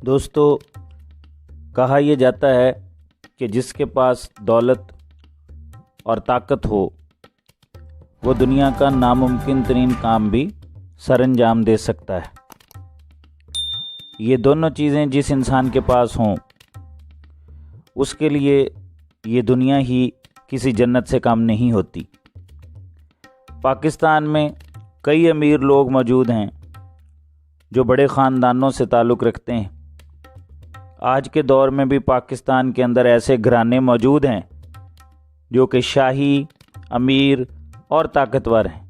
دوستو، کہا یہ جاتا ہے کہ جس کے پاس دولت اور طاقت ہو وہ دنیا کا ناممکن ترین کام بھی سر انجام دے سکتا ہے۔ یہ دونوں چیزیں جس انسان کے پاس ہوں اس کے لیے یہ دنیا ہی کسی جنت سے کم نہیں ہوتی۔ پاکستان میں کئی امیر لوگ موجود ہیں جو بڑے خاندانوں سے تعلق رکھتے ہیں۔ آج کے دور میں بھی پاکستان کے اندر ایسے گھرانے موجود ہیں جو کہ شاہی، امیر اور طاقتور ہیں۔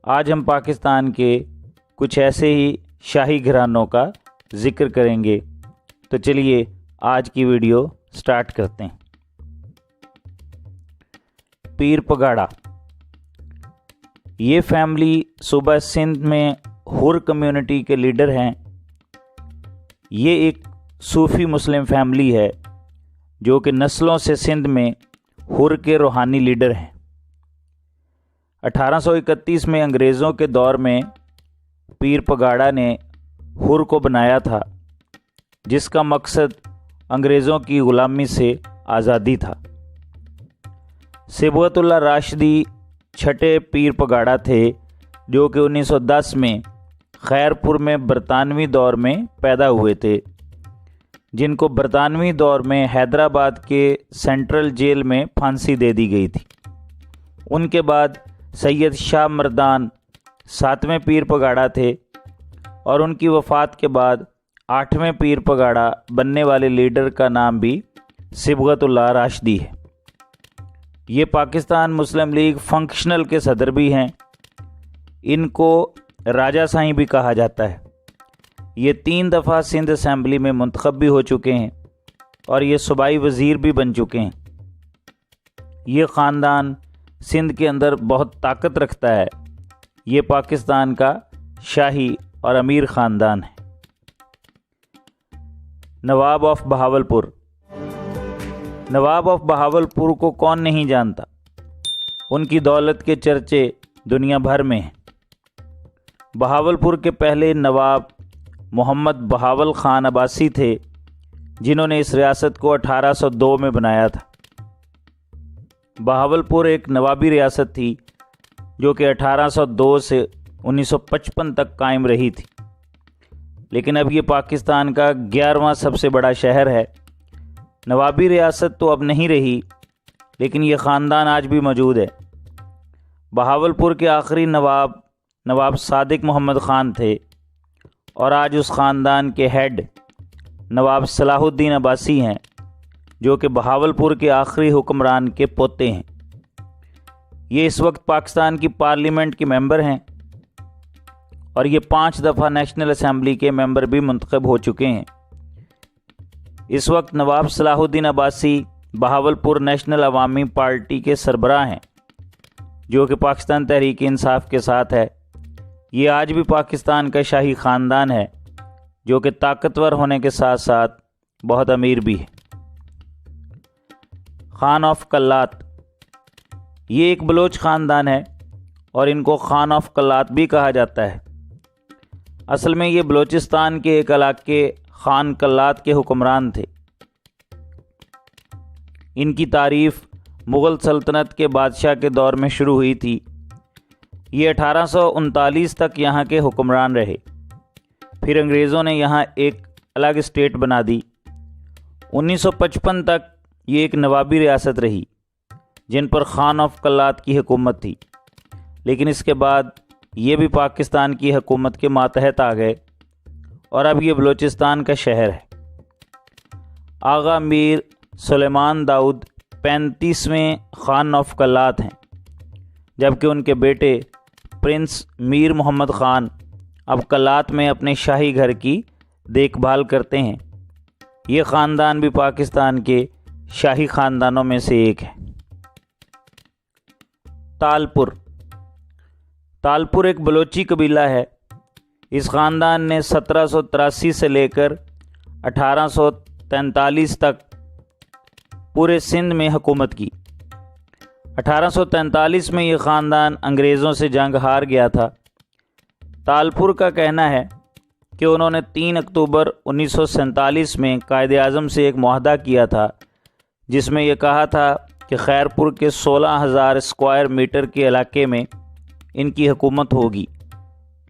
آج ہم پاکستان کے کچھ ایسے ہی شاہی گھرانوں کا ذکر کریں گے، تو چلیے آج کی ویڈیو سٹارٹ کرتے ہیں۔ پیر پگاڑا یہ فیملی صوبہ سندھ میں ہر کمیونٹی کے لیڈر ہیں۔ یہ ایک صوفی مسلم فیملی ہے جو کہ نسلوں سے سندھ میں ہر کے روحانی لیڈر ہیں۔ 1831 میں انگریزوں کے دور میں پیر پگاڑا نے ہر کو بنایا تھا، جس کا مقصد انگریزوں کی غلامی سے آزادی تھا۔ صبغت اللہ راشدی چھٹے پیر پگاڑا تھے جو کہ 1910 میں خیرپور میں برطانوی دور میں پیدا ہوئے تھے، جن کو برطانوی دور میں حیدرآباد کے سینٹرل جیل میں پھانسی دے دی گئی تھی۔ ان کے بعد سید شاہ مردان 7ویں پیر پگاڑا تھے، اور ان کی وفات کے بعد 8ویں پیر پگاڑا بننے والے لیڈر کا نام بھی صبغت اللہ راشدی ہے۔ یہ پاکستان مسلم لیگ فنکشنل کے صدر بھی ہیں۔ ان کو راجہ سائیں بھی کہا جاتا ہے۔ یہ 3 دفعہ سندھ اسمبلی میں منتخب بھی ہو چکے ہیں اور یہ صوبائی وزیر بھی بن چکے ہیں۔ یہ خاندان سندھ کے اندر بہت طاقت رکھتا ہے۔ یہ پاکستان کا شاہی اور امیر خاندان ہے۔ نواب آف بہاولپور نواب آف بہاولپور کو کون نہیں جانتا؟ ان کی دولت کے چرچے دنیا بھر میں ہیں۔ بہاولپور کے پہلے نواب محمد بہاول خان عباسی تھے، جنہوں نے اس ریاست کو 1802 میں بنایا تھا۔ بہاولپور ایک نوابی ریاست تھی جو کہ 1802 سے 1955 تک قائم رہی تھی، لیکن اب یہ پاکستان کا 11واں سب سے بڑا شہر ہے۔ نوابی ریاست تو اب نہیں رہی، لیکن یہ خاندان آج بھی موجود ہے۔ بہاولپور کے آخری نواب صادق محمد خان تھے، اور آج اس خاندان کے ہیڈ نواب صلاح الدین عباسی ہیں، جو کہ بہاولپور کے آخری حکمران کے پوتے ہیں۔ یہ اس وقت پاکستان کی پارلیمنٹ کے ممبر ہیں، اور یہ 5 دفعہ نیشنل اسمبلی کے ممبر بھی منتخب ہو چکے ہیں۔ اس وقت نواب صلاح الدین عباسی بہاولپور نیشنل عوامی پارٹی کے سربراہ ہیں، جو کہ پاکستان تحریک انصاف کے ساتھ ہے۔ یہ آج بھی پاکستان کا شاہی خاندان ہے، جو کہ طاقتور ہونے کے ساتھ ساتھ بہت امیر بھی ہے۔ خان آف کلات یہ ایک بلوچ خاندان ہے، اور ان کو خان آف کلات بھی کہا جاتا ہے۔ اصل میں یہ بلوچستان کے ایک علاقے خان کلات کے حکمران تھے۔ ان کی تعریف مغل سلطنت کے بادشاہ کے دور میں شروع ہوئی تھی۔ یہ 1839 تک یہاں کے حکمران رہے۔ پھر انگریزوں نے یہاں ایک الگ اسٹیٹ بنا دی۔ 1955 تک یہ ایک نوابی ریاست رہی، جن پر خان آف کلات کی حکومت تھی، لیکن اس کے بعد یہ بھی پاکستان کی حکومت کے ماتحت آ گئے، اور اب یہ بلوچستان کا شہر ہے۔ آغا میر سلیمان داؤد 35ویں خان آف کلات ہیں، جبکہ ان کے بیٹے پرنس میر محمد خان اب کلات میں اپنے شاہی گھر کی دیکھ بھال کرتے ہیں۔ یہ خاندان بھی پاکستان کے شاہی خاندانوں میں سے ایک ہے۔ تالپور ایک بلوچی قبیلہ ہے۔ اس خاندان نے 1783 سے لے کر 1843 تک پورے سندھ میں حکومت کی۔ 1843 میں یہ خاندان انگریزوں سے جنگ ہار گیا تھا۔ تالپور کا کہنا ہے کہ انہوں نے 3 اکتوبر 1947 میں قائد اعظم سے ایک معاہدہ کیا تھا جس میں یہ کہا تھا کہ خیرپور کے 16,000 اسکوائر میٹر کے علاقے میں ان کی حکومت ہوگی،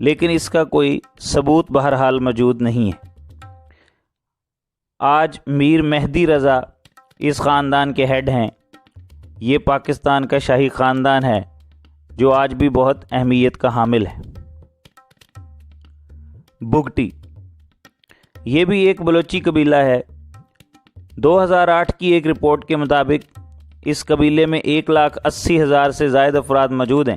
لیکن اس کا کوئی ثبوت بہرحال موجود نہیں ہے۔ آج میر مہدی رضا اس خاندان کے ہیڈ ہیں۔ یہ پاکستان کا شاہی خاندان ہے جو آج بھی بہت اہمیت کا حامل ہے۔ بگٹی، یہ بھی ایک بلوچی قبیلہ ہے۔ 2008 کی ایک رپورٹ کے مطابق اس قبیلے میں 1,80,000 سے زائد افراد موجود ہیں،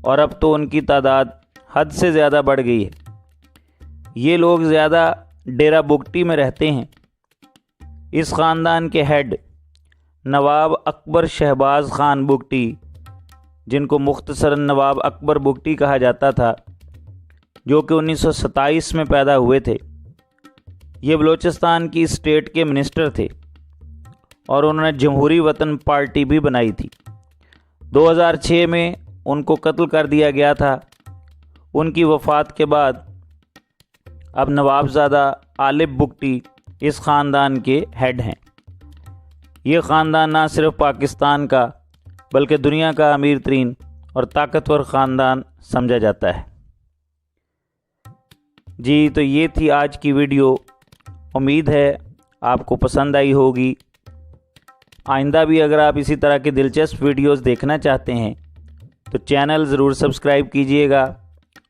اور اب تو ان کی تعداد حد سے زیادہ بڑھ گئی ہے۔ یہ لوگ زیادہ ڈیرہ بگٹی میں رہتے ہیں۔ اس خاندان کے ہیڈ نواب اکبر شہباز خان بگٹی، جن کو مختصراً نواب اکبر بگٹی کہا جاتا تھا، جو کہ 1927 میں پیدا ہوئے تھے۔ یہ بلوچستان کی اسٹیٹ کے منسٹر تھے اور انہوں نے جمہوری وطن پارٹی بھی بنائی تھی۔ 2006 میں ان کو قتل کر دیا گیا تھا۔ ان کی وفات کے بعد اب نوابزادہ عالب بگٹی اس خاندان کے ہیڈ ہیں۔ یہ خاندان نہ صرف پاکستان کا بلکہ دنیا کا امیر ترین اور طاقتور خاندان سمجھا جاتا ہے۔ جی تو یہ تھی آج کی ویڈیو۔ امید ہے آپ کو پسند آئی ہوگی۔ آئندہ بھی اگر آپ اسی طرح کے دلچسپ ویڈیوز دیکھنا چاہتے ہیں تو چینل ضرور سبسکرائب کیجئے گا،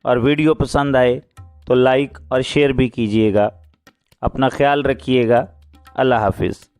اور ویڈیو پسند آئے تو لائک اور شیئر بھی کیجئے گا۔ اپنا خیال رکھیے گا۔ اللہ حافظ۔